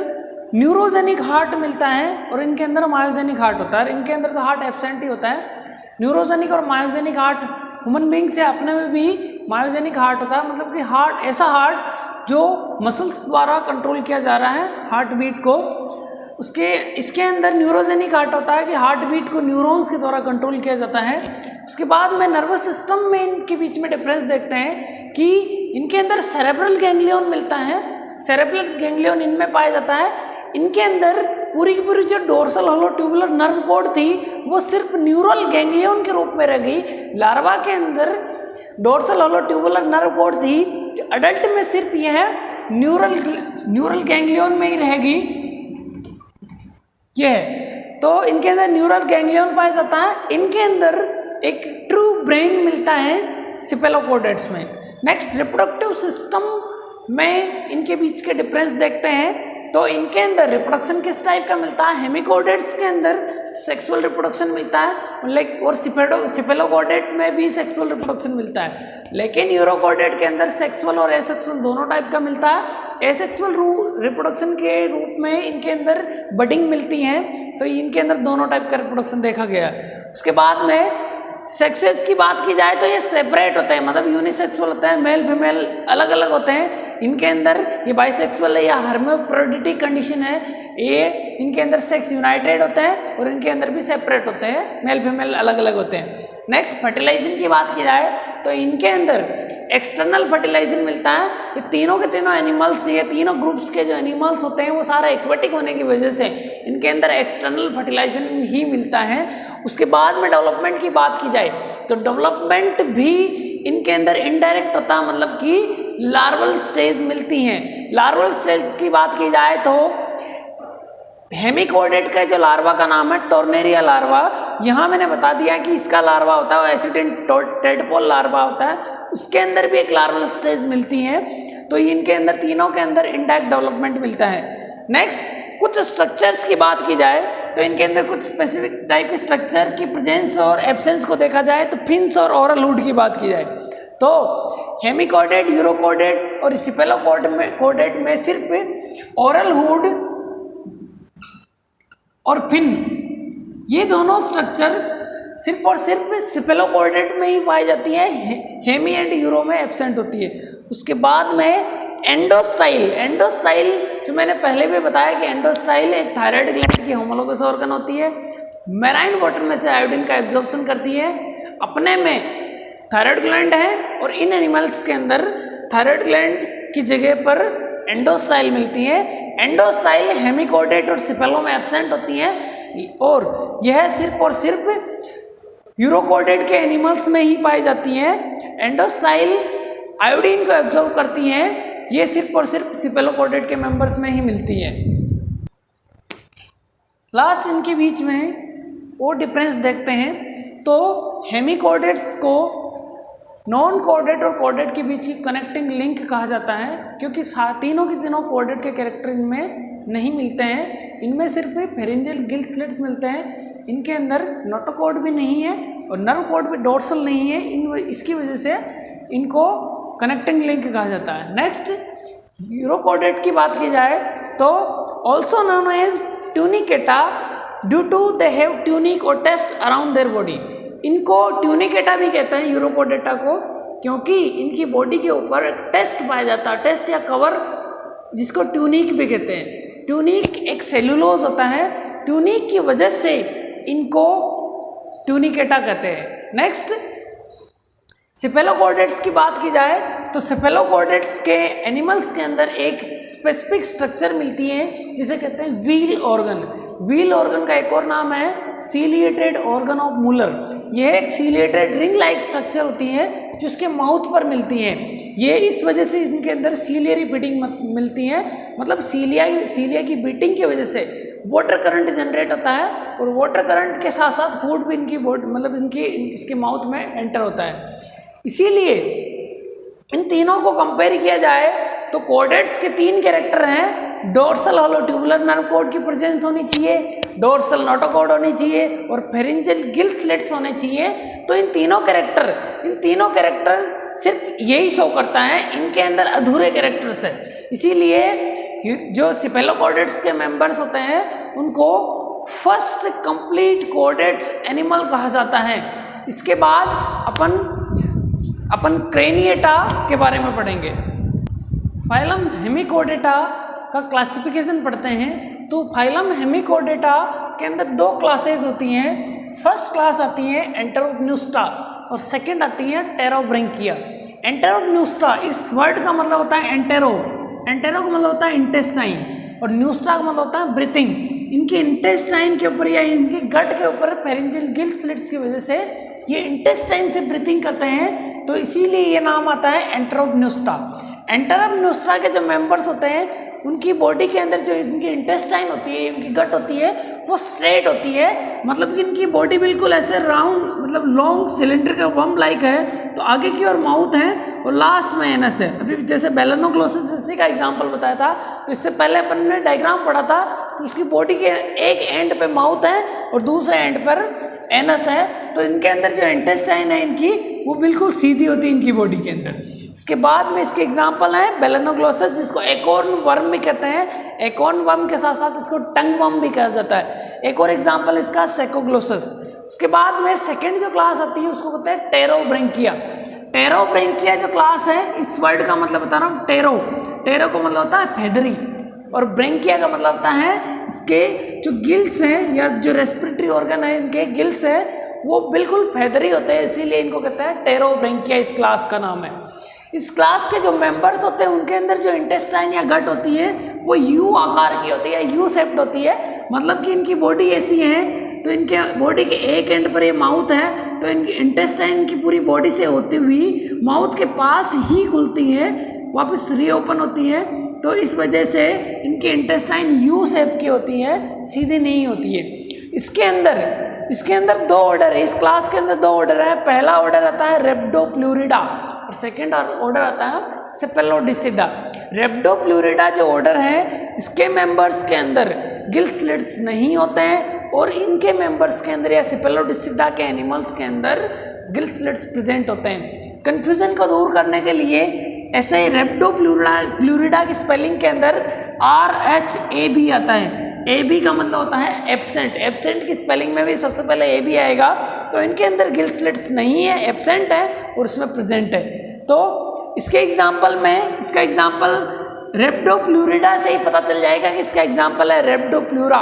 न्यूरोजेनिक हार्ट मिलता है और इनके अंदर मायोजेनिक हार्ट होता है। इनके अंदर तो हार्ट एब्सेंट ही होता है। न्यूरोजेनिक और मायोजेनिक हार्ट ह्यूमन बींग से अपने में भी मायोजेनिक हार्ट होता है, मतलब कि हार्ट ऐसा हार्ट जो मसल्स द्वारा कंट्रोल किया जा रहा है हार्ट बीट को। इसके अंदर न्यूरोजेनिक हार्ट होता है कि हार्ट बीट को न्यूरॉन्स के द्वारा कंट्रोल किया जाता है। उसके बाद में नर्वस सिस्टम में इनके बीच में डिफरेंस देखते हैं कि इनके अंदर सेरेब्रल गैंग्लियन मिलता है। सेरेब्रल गैंग्लियन इनमें पाया जाता है। इनके अंदर पूरी की पूरी जो dorsal hollow tubular nerve cord थी वो सिर्फ न्यूरल गैंग्लियन के रूप में रह गई। लार्वा के अंदर dorsal hollow tubular nerve cord थी, जो अडल्ट में सिर्फ यह न्यूरल गैंग्लियन में ही रहेगी। यह तो इनके अंदर न्यूरल गैंग्लियन पाया जाता है। इनके अंदर एक ट्रू ब्रेन मिलता है सिपेलोकोडेट्स में। नेक्स्ट, रिप्रोडक्टिव सिस्टम में इनके बीच के डिफरेंस देखते हैं तो इनके अंदर रिप्रोडक्शन किस टाइप का मिलता है। हेमिकोडेट्स के अंदर सेक्सुअल रिप्रोडक्शन मिलता है, और सिपेलोकोडेट में भी सेक्सुअल रिप्रोडक्शन मिलता है, लेकिन यूरोकोडेट के अंदर सेक्सुअल और एसेक्सुअल दोनों टाइप का मिलता है। एसेक्सुअल रिप्रोडक्शन के रूप में इनके अंदर बडिंग मिलती है, तो इनके अंदर दोनों टाइप का रिप्रोडक्शन देखा गया है। उसके बाद में सेक्सेस की बात की जाए तो ये सेपरेट होते हैं, मतलब यूनिसेक्सुअल होते हैं, मेल फीमेल अलग अलग होते हैं। इनके अंदर ये बाइसेक्सुअल है या हर्माफ्रोडिटिक कंडीशन है, ये इनके अंदर सेक्स यूनाइटेड होते हैं और इनके अंदर भी सेपरेट होते हैं, मेल फीमेल अलग अलग होते हैं। नेक्स्ट फर्टिलाइजेशन की बात की जाए तो इनके अंदर एक्सटर्नल फर्टिलाइजेशन मिलता है। ये तीनों के तीनों एनिमल्स, ये तीनों ग्रुप्स के जो एनिमल्स होते हैं वो सारा एक्वेटिक होने की वजह से इनके अंदर एक्सटर्नल फर्टिलाइजेशन ही मिलता है। उसके बाद में डेवलपमेंट की बात की जाए तो डेवलपमेंट भी इनके अंदर इनडायरेक्ट होता है, मतलब कि लार्वल स्टेज मिलती हैं। लार्वल स्टेज की बात की जाए तो हेमिकोडेट का जो लार्वा का नाम है टोर्नेरिया लार्वा, यहाँ मैंने बता दिया कि इसका लार्वा होता है एसिडिन टेडपोल लार्वा होता है, उसके अंदर भी एक लार्वल स्टेज मिलती है। तो इनके अंदर तीनों के अंदर इंडायरेक्ट डेवलपमेंट मिलता है। नेक्स्ट कुछ स्ट्रक्चर्स की बात की जाए तो इनके अंदर कुछ स्पेसिफिक टाइप के स्ट्रक्चर की प्रेजेंस और एब्सेंस को देखा जाए तो फिन्स और ओरल हुड की बात की जाए तो हेमिकोडेट, यूरोकोडेट और सिपेलोकोडेट में सिर्फ ओरल हुड और फिन, ये दोनों स्ट्रक्चर्स सिर्फ और सिर्फ सिपेलोकोडेट में ही पाई जाती है, हेमी एंड यूरो में एब्सेंट होती है। उसके बाद में एंडोस्टाइल जो मैंने पहले भी बताया कि एंडोस्टाइल एक थायराइड ग्लैंड की होमोलोगस ऑर्गन होती है, मैराइन वाटर में से आयोडीन का एब्जॉर्प्शन करती है। अपने में थायराइड ग्लैंड है और इन एनिमल्स के अंदर थायराइड ग्लैंड की जगह पर एंडोस्टाइल मिलती है। एंडोस्टाइल हेमिकोडेट और सिपेलो में एब्सेंट होती है और यह सिर्फ और सिर्फ यूरोकोडेट के एनिमल्स में ही पाई जाती है। एंडोस्टाइल आयोडीन को एब्जॉर्ब करती हैं, ये सिर्फ और सिर्फ सिपेलोकोडेट के मेंबर्स में ही मिलती है। लास्ट इनके बीच में वो डिफरेंस देखते हैं तो हेमिकोडेट्स को नॉन कोडेट और कोडेट के बीच की कनेक्टिंग लिंक कहा जाता है, क्योंकि तीनों के तीनों कोडेट के कैरेक्टर इनमें नहीं मिलते हैं। इनमें सिर्फ फेरिंजियल गिल स्लिट्स मिलते हैं, इनके अंदर नोटोकोड भी नहीं है और नर्व कोड भी डोर्सल नहीं है। इसकी वजह से इनको कनेक्टिंग लिंक कहा जाता है। नेक्स्ट यूरोकोडेट की बात की जाए तो also known as Tunicata due to they have tunic और टेस्ट अराउंड देयर बॉडी। इनको ट्यूनिकेटा भी कहते हैं यूरोकोडेटा को, क्योंकि इनकी बॉडी के ऊपर टेस्ट पाया जाता है, टेस्ट या कवर जिसको ट्यूनिक भी कहते हैं। ट्यूनिक एक सेलुलोज होता है, ट्यूनिक की वजह से इनको ट्यूनिकेटा कहते हैं। नेक्स्ट सिपेलोकोडेट्स की बात की जाए तो सिपेलोकोडेट्स के एनिमल्स के अंदर एक स्पेसिफिक स्ट्रक्चर मिलती है जिसे कहते हैं व्हील ऑर्गन। व्हील ऑर्गन का एक और नाम है सीलिएटेड ऑर्गन ऑफ मूलर। यह एक सीलिएटेड रिंग लाइक स्ट्रक्चर होती है जो उसके माउथ पर मिलती है। ये इस वजह से इनके अंदर सीलियरी बीटिंग मिलती है, मतलब सीलिया की बीटिंग की वजह से वाटर करंट जनरेट होता है और वाटर करंट के साथ साथ फूड भी इनकी मतलब इसके माउथ में एंटर होता है। इसीलिए इन तीनों को कंपेयर किया जाए तो कोडेट्स के 3 कैरेक्टर हैं। Dorsal hollow tubular nerve cord की प्रेजेंस होनी चाहिए, डोर्सल नोटोकोड होनी चाहिए और फेरिंजियल गिल स्लिट्स होने चाहिए। तो इन तीनों कैरेक्टर सिर्फ यही शो करता है, इनके अंदर अधूरे कैरेक्टर्स हैं। इसीलिए जो सिपेलोकोडेट्स के मेंबर्स होते हैं उनको फर्स्ट कंप्लीट कोडेट्स एनिमल कहा जाता है। इसके बाद अपन क्रेनिएटा के बारे में पढ़ेंगे। फाइलम हेमिकोडेटा का क्लासिफिकेशन पढ़ते हैं तो फाइलम हेमिकोडेटा के अंदर 2 क्लासेस होती हैं। फर्स्ट क्लास आती है एंटेरोप्न्यूस्टा और सेकंड आती है टेरोब्रैंकिया। एंटेरोप्न्यूस्टा, इस वर्ड का मतलब होता है एंटेरो का मतलब होता है इंटेस्टाइन और न्यूस्टा का मतलब होता है ब्रीथिंग। इनके इंटेस्टाइन के ऊपर या इनके गट के ऊपर फेरिंजियल गिल स्लिट्स की वजह से ये इंटेस्टाइन से ब्रीथिंग करते हैं, तो इसीलिए ये नाम आता है एंटेरोप्न्यूस्टा। एंटेरोप्न्यूस्टा के जो मेंबर्स होते हैं उनकी बॉडी के अंदर जो इनकी इंटेस्टाइन होती है, इनकी गट होती है, वो स्ट्रेट होती है, मतलब कि इनकी बॉडी बिल्कुल ऐसे राउंड मतलब लॉन्ग सिलेंडर का बम लाइक है। तो आगे की ओर माउथ है और लास्ट में एनस है। अभी जैसे बेलेनोग्लोसिस इसी का एग्जांपल बताया था, तो इससे पहले अपन ने डायग्राम पढ़ा था, तो उसकी बॉडी के एक एंड पे माउथ है और दूसरे एंड पर एनस है। तो इनके अंदर जो इंटेस्टाइन है इनकी वो बिल्कुल सीधी होती है इनकी बॉडी के अंदर। इसके बाद में इसके एग्जांपल है बेलेनोग्लोसस, जिसको एकॉर्न वर्म भी कहते हैं। एकॉर्न वर्म के साथ साथ इसको टंग वर्म भी कहा जाता है। एक और एग्जांपल इसका सेकोग्लोसस। उसके बाद में सेकंड जो क्लास आती है उसको कहते हैं टेरोब्रेंकिया। टेरोब्रेंकिया जो क्लास है, इस वर्ड का मतलब बता रहा हूँ, टेरो, टेरो का मतलब होता है फेदरी, और ब्रेंकिया का मतलब होता है इसके जो गिल्स हैं या जो रेस्पिरेटरी ऑर्गन है इनके गिल्स है वो बिल्कुल फेदरी होते हैं, इसीलिए इनको कहते हैं टेरोब्रेंकिया, इस क्लास का नाम है। इस क्लास के जो मेंबर्स होते हैं उनके अंदर जो इंटेस्टाइन या गट होती है वो यू आकार की होती है, यू शेप्ड होती है, मतलब कि इनकी बॉडी ऐसी है, तो इनके बॉडी के एक एंड पर ये माउथ है, तो इनकी इंटेस्टाइन की पूरी बॉडी से होती हुई माउथ के पास ही खुलती है, वापस रीओपन होती है, तो इस वजह से इनकी इंटेस्टाइन यू शेप की होती है, सीधी नहीं होती है। इसके अंदर दो ऑर्डर है, इस क्लास के अंदर दो ऑर्डर है। पहला ऑर्डर आता है रेप्डोप्लूरिडा और सेकंड ऑर्डर आता है सेपेलोडिसिडा। रेप्डोप्लूरिडा जो ऑर्डर है इसके मेंबर्स के अंदर गिल स्लिट्स नहीं होते हैं, और इनके मेंबर्स के अंदर या सेपेलोडिसिडा के एनिमल्स के अंदर गिल स्लिट्स प्रेजेंट होते हैं। कंफ्यूजन को दूर करने के लिए ऐसे ही रेप्डोप्लूरिडा की स्पेलिंग के अंदर RHAB आता है। AB का मतलब होता है एब्सेंट, एब्सेंट की स्पेलिंग में भी सबसे पहले AB आएगा, तो इनके अंदर गिल स्लिट्स नहीं है, एब्सेंट है और उसमें प्रेजेंट है। तो इसके एग्जाम्पल में, इसका एग्जाम्पल रेप्डोप्लूरिडा से ही पता चल जाएगा कि इसका एग्जाम्पल है रेप्डोप्लूरा,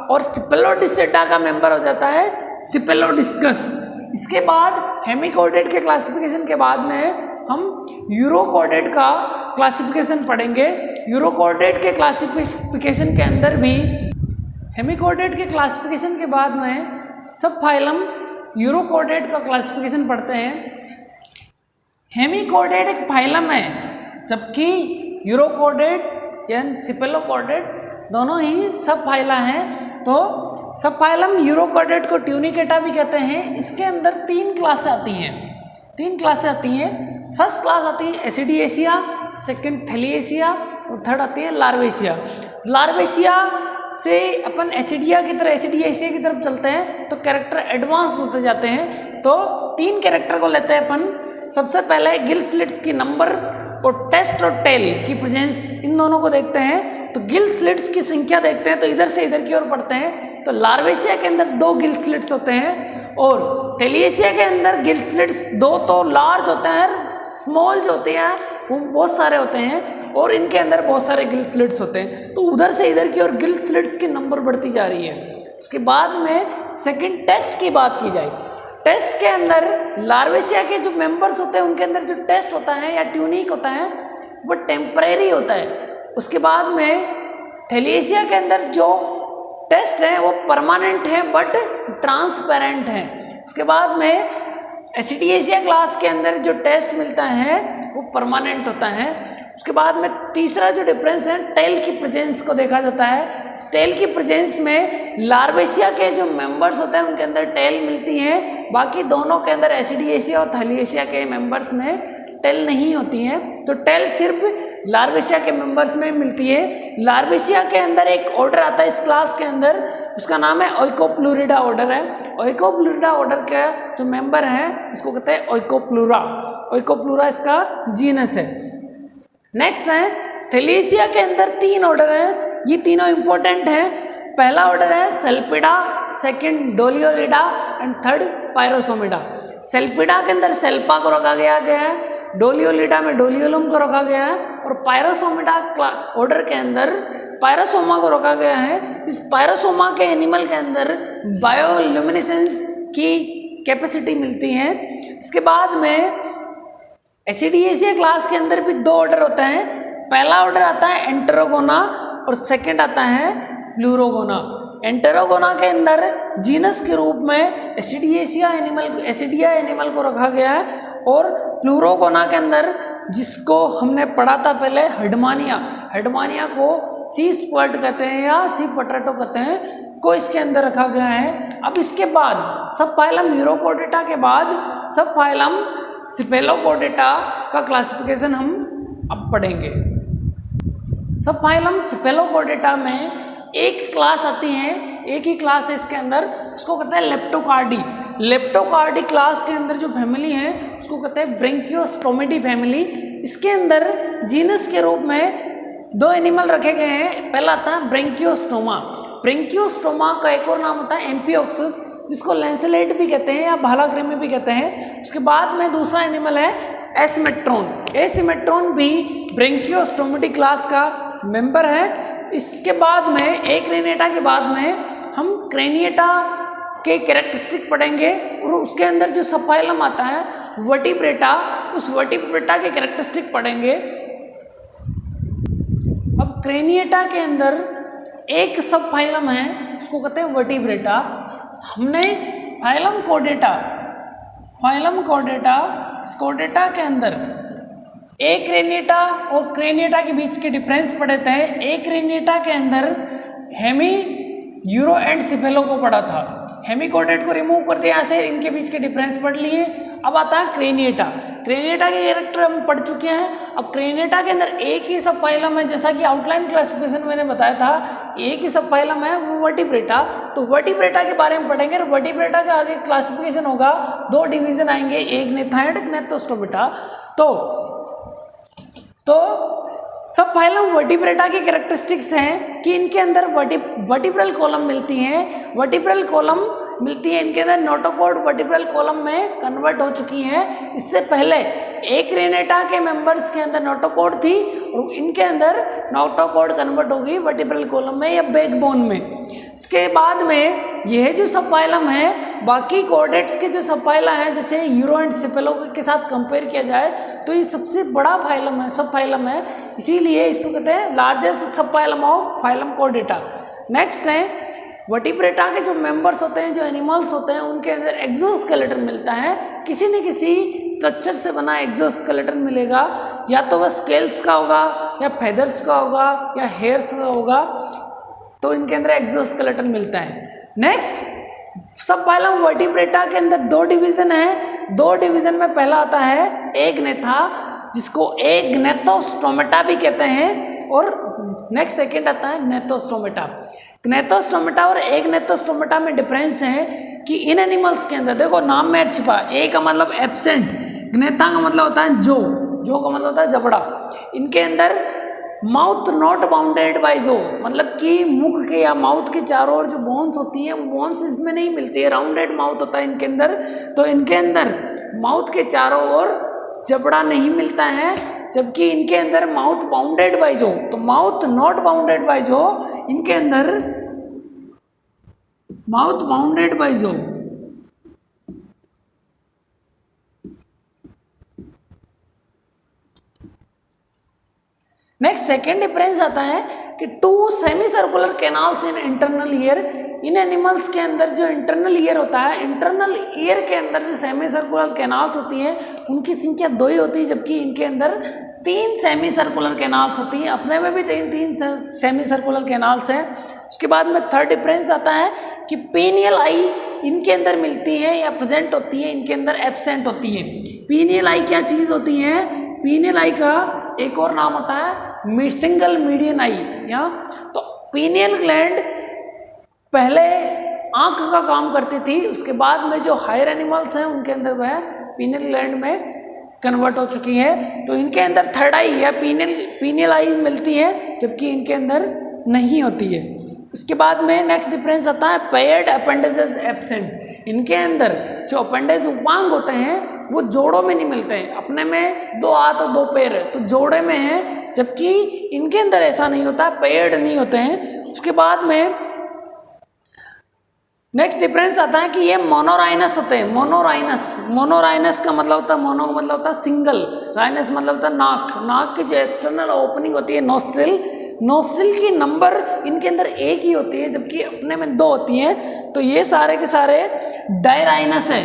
और सेपेलोडिसिडा का मेंबर हो जाता है सेपेलोडिस्कस। इसके बाद हेमिकोडेट के क्लासिफिकेशन के बाद में हम यूरोकोडेट का क्लासिफिकेशन पढ़ेंगे। यूरोकोडेट के क्लासिफिकेशन के अंदर भी हेमिकोडेट के क्लासिफिकेशन के बाद में सब फाइलम यूरोकोडेट का क्लासिफिकेशन पढ़ते हैं। हेमिकोडेट एक फाइलम है, जबकि यूरोकोडेट या सेपेलोकोडेट दोनों ही सब फाइला हैं। तो सब फाइलम यूरोकोडेट को ट्यूनिकेटा भी कहते हैं। इसके अंदर तीन क्लासें आती हैं। फर्स्ट क्लास आती है एसिडिएशिया, सेकंड थैलिएशिया और थर्ड आती है लार्वेशिया। लार्वेशिया से अपन एसिडिएशिया की तरफ चलते हैं तो कैरेक्टर एडवांस होते जाते हैं। तो तीन कैरेक्टर को लेते हैं अपन। सबसे पहले गिल स्लिट्स की नंबर और टेस्ट और टेल की प्रेजेंस, इन दोनों को देखते हैं। तो गिल स्लिट्स की संख्या देखते हैं तो इधर से इधर की ओर पढ़ते हैं। तो लार्वेशिया के अंदर 2 गिल स्लिट्स होते हैं और थैलिएशिया के अंदर गिल स्लिट्स 2 तो लार्ज होते हैं, स्मॉल जो होते हैं वो बहुत सारे होते हैं, और इनके अंदर बहुत सारे गिल स्लिट्स होते हैं। तो उधर से इधर की ओर गिल स्लिट्स की नंबर बढ़ती जा रही है। उसके बाद में सेकंड टेस्ट की बात की जाए। टेस्ट के अंदर लार्वेशिया के जो मेंबर्स होते हैं उनके अंदर जो टेस्ट होता है या ट्यूनिक होता है वो टेम्परेरी होता है। उसके बाद में थैलिएशिया के अंदर जो टेस्ट है वो परमानेंट है बट ट्रांसपेरेंट है। उसके बाद में एसिडिएशिया क्लास के अंदर जो टेस्ट मिलता है वो परमानेंट होता है। उसके बाद में तीसरा जो डिफरेंस है टेल की प्रेजेंस को देखा जाता है। टेल की प्रेजेंस में लार्वेशिया के जो मेंबर्स होते हैं उनके अंदर टेल मिलती है, बाकी दोनों के अंदर एसिडिएशिया और थैलिएशिया के मेंबर्स में टेल नहीं होती है। तो टेल सिर्फ लार्वेशिया के मेंबर्स में मिलती है। लार्वेशिया के अंदर एक ऑर्डर आता है इस क्लास के अंदर, उसका नाम है ओइकोप्लूरिडा ऑर्डर है। ओइकोप्लूरिडा ऑर्डर का जो मेंबर है उसको कहते हैं ओइकोप्लूरा। ओइकोप्लूरा इसका जीनस है। नेक्स्ट है थैलिएशिया के अंदर 3 ऑर्डर हैं, ये तीनों इंपॉर्टेंट हैं। पहला ऑर्डर है सेल्पिडा, सेकंड डोलियोलिडा एंड थर्ड पायरोसोमिडा। सेल्पिडा के अंदर सेल्पा को रखा गया है, डोलियोलिडा में डोलियोलम को रखा गया है, और पायरोसोमिडा ऑर्डर के अंदर पायरोसोमा को रखा गया है। इस पायरोसोमा के एनिमल के अंदर बायोल्यूमिनेसेंस की कैपेसिटी मिलती है। इसके बाद में एसिडिएशिया क्लास के अंदर भी 2 ऑर्डर होते हैं। पहला ऑर्डर आता है एंटेरोगोना और सेकंड आता है प्लूरोगोना। एंटेरोगोना के अंदर जीनस के रूप में एसिडिया एनिमल को रखा गया है, और प्लूरोगोना के अंदर जिसको हमने पढ़ा था पहले हेडमानिया को सी स्पर्ट कहते हैं या सी पोटैटो कहते हैं, को इसके अंदर रखा गया है। अब इसके बाद सब फाइलम यूरोकोडेटा के बाद सब फाइलम सेपेलोकोडेटा का क्लासिफिकेशन हम अब पढ़ेंगे। सब फाइलम सेपेलोकोडेटा में एक क्लास आती है, एक ही क्लास है इसके अंदर, उसको कहते हैं लेप्टोकार्डी। लेप्टोकार्डी क्लास के अंदर जो फैमिली है उसको कहते हैं ब्रेंकियोस्टोमिडी फैमिली। इसके अंदर जीनस के रूप में 2 एनिमल रखे गए हैं। पहला आता है ब्रेंकियोस्टोमा। ब्रेंकियोस्टोमा का एक और नाम होता है एम्पियोक्सस, जिसको लैंसेलेट भी कहते हैं या भालाकृमि भी कहते हैं। उसके बाद में दूसरा एनिमल है एसिमेट्रॉन। एसिमेट्रॉन भी ब्रेंकियोस्टोमेटी क्लास का मेंबर है। इसके बाद में एक्रेनिएटा के बाद में हम क्रेनिएटा के कैरेक्टरिस्टिक पढ़ेंगे और उसके अंदर जो सब फाइलम आता है वर्टिब्रेटा, उस वर्टिब्रेटा के कैरेक्टरिस्टिक पढ़ेंगे। अब क्रेनिएटा के अंदर एक सब फाइलम है, उसको कहते हैं वर्टिब्रेटा। हमने फाइलम कोर्डेटा के अंदर एक्रेनिएटा और क्रेनिएटा के बीच के डिफरेंस पढ़े थे। एक्रेनिएटा के अंदर हेमी यूरो एंड सिफेलो को पढ़ा था, हेमिकोर्डेट को रिमूव कर दिया, ऐसे इनके बीच के डिफरेंस पढ़ लिए। अब आता है क्रेनिएटा। क्रेनिएटा के कैरेक्टर हम पढ़ चुके हैं। अब क्रेनिएटा के अंदर एक ही सब फाइलम है, जैसा कि आउटलाइन क्लासिफिकेशन मैंने बताया था, एक ही सब फाइलम है वो वर्टिब्रेटा। तो वर्टिब्रेटा के बारे में पढ़ेंगे और वर्टिब्रेटा का आगे क्लासिफिकेशन होगा, दो डिवीजन आएंगे, एक नेथा एंड gnathostomiata। तो सब फाइलम वर्टिब्रेटा के कैरेक्टरिस्टिक्स हैं कि इनके अंदर वर्टिब्रल कॉलम मिलती हैं। वर्टिब्रल कॉलम मिलती है इनके अंदर नोटोकॉर्ड वर्टिब्रल कॉलम में कन्वर्ट हो चुकी हैं। इससे पहले एक्रेनिएटा के मेंबर्स के अंदर नोटोकॉर्ड थी और इनके अंदर नोटोकॉर्ड कन्वर्ट होगी वर्टिब्रल कॉलम में या बैकबोन में। इसके बाद में यह जो सब फाइलम है, बाकी कॉर्डेट्स के जो सब फाइला हैं, जैसे यूरो एंड सिफेलो के साथ कंपेयर किया जाए तो ये सबसे बड़ा फाइलम है, सब फाइलम है, इसीलिए इसको कहते हैं लार्जेस्ट सब phylum of phylum Chordata. Next है वर्टिब्रेटा के जो मेंबर्स होते हैं, जो एनिमल्स होते हैं, उनके अंदर एक्सोस्केलेटन मिलता है। किसी न किसी स्ट्रक्चर से बना एक्सोस्केलेटन मिलेगा, या तो वह स्केल्स का होगा या फेदर्स का होगा या हेयर्स का होगा, तो इनके अंदर एक्सोस्केलेटन मिलता है। नेक्स्ट सब फाइलम वर्टिब्रेटा के अंदर दो डिवीजन है। दो डिवीजन में पहला आता है एग्नेथा, जिसको gnathostomiata भी कहते हैं, और नेक्स्ट सेकंड आता है gnathostomiata। gnathostomiata और gnathostomiata में डिफरेंस है कि इन एनिमल्स के अंदर देखो नाम में छिपा, ए का मतलब एब्सेंट, gnatha का मतलब होता है जो का मतलब होता है जबड़ा। इनके अंदर माउथ नॉट बाउंडेड बाय जो, मतलब कि मुख के या माउथ के चारों ओर जो बोन्स होती हैं वो बोन्स इसमें नहीं मिलती है, राउंडेड माउथ होता है इनके अंदर। तो इनके अंदर माउथ के चारों ओर जबड़ा नहीं मिलता है, जबकि इनके अंदर माउथ बाउंडेड बाय जो, तो mouth not bounded by jaw, इनके अंदर mouth bounded by jaw. Next second difference आता है कि two semi circular canals in internal ear. इन एनिमल्स के अंदर जो इंटरनल ईयर होता है, इंटरनल ईयर के अंदर जो सेमी सर्कुलर कैनाल्स होती हैं उनकी संख्या 2 ही होती है, जबकि इनके अंदर 3 सेमी सर्कुलर कैनाल्स होती हैं। अपने में भी 3 सेमी सर्कुलर कैनाल्स हैं। उसके बाद में थर्ड डिफरेंस आता है कि पीनियल आई इनके अंदर मिलती है या प्रेजेंट होती है, इनके अंदर एब्सेंट होती है। पीनियल आई क्या चीज़ होती है? पीनियल आई का एक और नाम होता है सिंगल मीडियन आई। या तो पीनियल ग्लैंड पहले आंख का काम करती थी, उसके बाद में जो हायर एनिमल्स हैं उनके अंदर वह पीनियल ग्लैंड में कन्वर्ट हो चुकी है। तो इनके अंदर थर्ड आई या पीनियल आई मिलती है, जबकि इनके अंदर नहीं होती है। उसके बाद में नेक्स्ट डिफरेंस आता है पेयर्ड अपेंडेजेस एब्सेंट। इनके अंदर जो अपेंडेज उपांग होते हैं वो जोड़ों में नहीं मिलते हैं, अपने में 2 हाथ और 2 पैर है तो जोड़े में है, जबकि इनके अंदर ऐसा नहीं होता, पेयर्ड नहीं होते हैं। उसके बाद में नेक्स्ट डिफरेंस आता है कि ये मोनोराइनस होते हैं। मोनोराइनस का मतलब होता है, मोनो का मतलब होता है सिंगल, राइनस मतलब होता है नाक की जो एक्सटर्नल ओपनिंग होती है नोस्ट्रिल की नंबर इनके अंदर 1 ही होती है, जबकि अपने में 2 होती हैं। तो ये सारे के सारे डायराइनस है,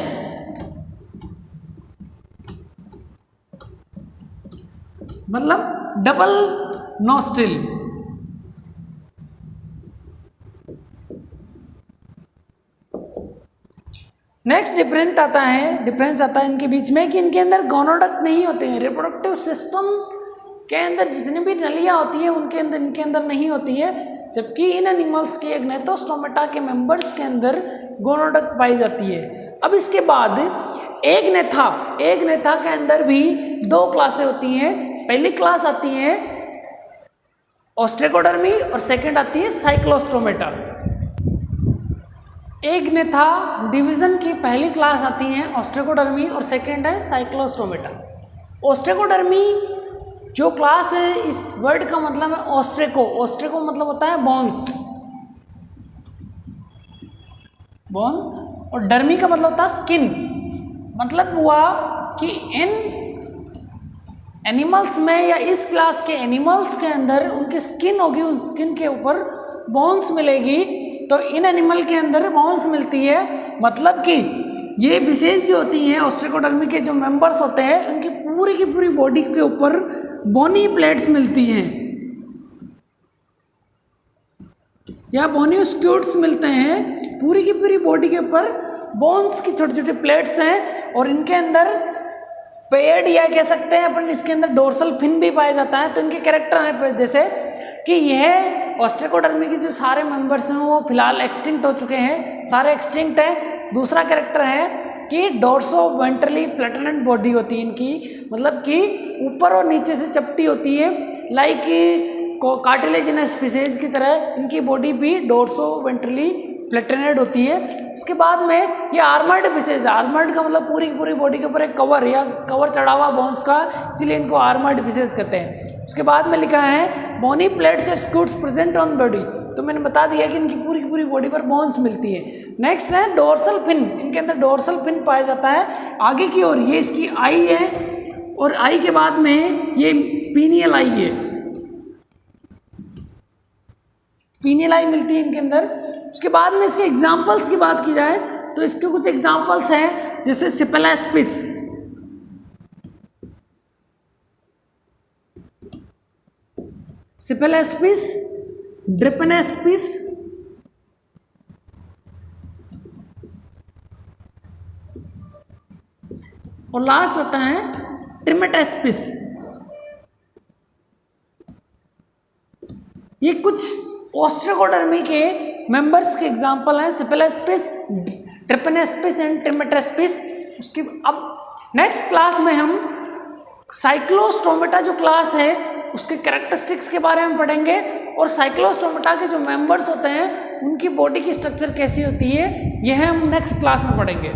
मतलब डबल नोस्ट्रिल। नेक्स्ट डिफरेंस आता है इनके बीच में कि इनके अंदर गोनोडक्ट नहीं होते हैं। रिप्रोडक्टिव सिस्टम के अंदर जितनी भी नलियाँ होती हैं उनके अंदर इनके अंदर नहीं होती है, जबकि इन एनिमल्स के gnathostomiata के मेंबर्स के अंदर गोनोडक्ट पाई जाती है। अब इसके बाद एग्नेथा के अंदर भी 2 क्लासें होती हैं। पहली क्लास आती है ओस्ट्रेकोडर्मी और सेकंड आती है साइक्लोस्टोमेटा। एक ने था डिवीजन की पहली क्लास आती है ऑस्ट्रेकोडर्मी और सेकंड है साइक्लोस्टोमेटा। ऑस्ट्रेकोडर्मी जो क्लास है, इस वर्ड का मतलब है ऑस्ट्रेको। ऑस्ट्रेको मतलब होता है बोन्स, बोन, और डर्मी का मतलब होता है स्किन। मतलब हुआ कि इन एनिमल्स में या इस क्लास के एनिमल्स के अंदर उनकी स्किन होगी, उस स्किन के ऊपर बोन्स मिलेगी। तो इन एनिमल के अंदर बोन्स मिलती है, मतलब कि ये विशेष जो होती हैं ऑस्ट्रेकोडर्मी के जो मेंबर्स होते हैं, उनकी पूरी की पूरी बॉडी के ऊपर बोनी प्लेट्स मिलती हैं या बोनी स्क्यूट्स मिलते हैं। पूरी की पूरी बॉडी के ऊपर बोन्स की छोटे छोटे प्लेट्स हैं और इनके अंदर पेयर्ड या कह सकते हैं अपन, इसके अंदर डोर्सल फिन भी पाया जाता है। तो इनके कैरेक्टर हैं जैसे कि यह ऑस्ट्रेकोडर्मी के जो सारे मेंबर्स हैं वो फिलहाल एक्सटिंक्ट हो चुके हैं, सारे एक्सटिंक्ट हैं। दूसरा कैरेक्टर है कि डोर्सो वेंट्रली प्लेटेनेट बॉडी होती है इनकी, मतलब कि ऊपर और नीचे से चपटी होती है, लाइक कार्टिलेजिनस स्पीसीज की तरह इनकी बॉडी भी डोर्सो वेंट्रली प्लेटेनेट होती है। उसके बाद में ये आर्मर्ड पीसेज, आर्मर्ड का मतलब पूरी पूरी बॉडी के ऊपर एक कवर या कवर चढ़ा हुआ बोन्स का, इसीलिए इनको आर्मर्ड पीसेज कहते हैं। उसके बाद में लिखा है bony plates and scutes present on body. तो मैंने बता दिया कि इनकी पूरी की पूरी बॉडी पर बोन्स मिलती है। नेक्स्ट है डोर्सल फिन, इनके अंदर डोर्सल फिन पाया जाता है आगे की ओर, ये इसकी आई है और आई के बाद में ये पीनियल आई है, पीनियल आई मिलती है इनके अंदर। उसके बाद में इसके एग्जाम्पल्स की बात की जाए तो इसके कुछ एग्जाम्पल्स हैं, जैसे सिपेलेस्पिस, सिपेलेस्पिस, ड्रिपनेस्पिस, और लास्ट आता है ट्रिमेटेस्पिस। ये कुछ ऑस्ट्रेकोडर्मी के मेंबर्स के एग्जाम्पल हैं, सिपेलेस्पिस, ट्रिपनेस्पिस एंड ट्रिमेटेस्पिस। उसकी अब नेक्स्ट क्लास में हम साइक्लोस्टोमेटा जो क्लास है उसके कैरेक्टरिस्टिक्स के बारे में पढ़ेंगे और साइक्लोस्टोमेटा के जो मेंबर्स होते हैं उनकी बॉडी की स्ट्रक्चर कैसी होती है, यह हम नेक्स्ट क्लास में पढ़ेंगे।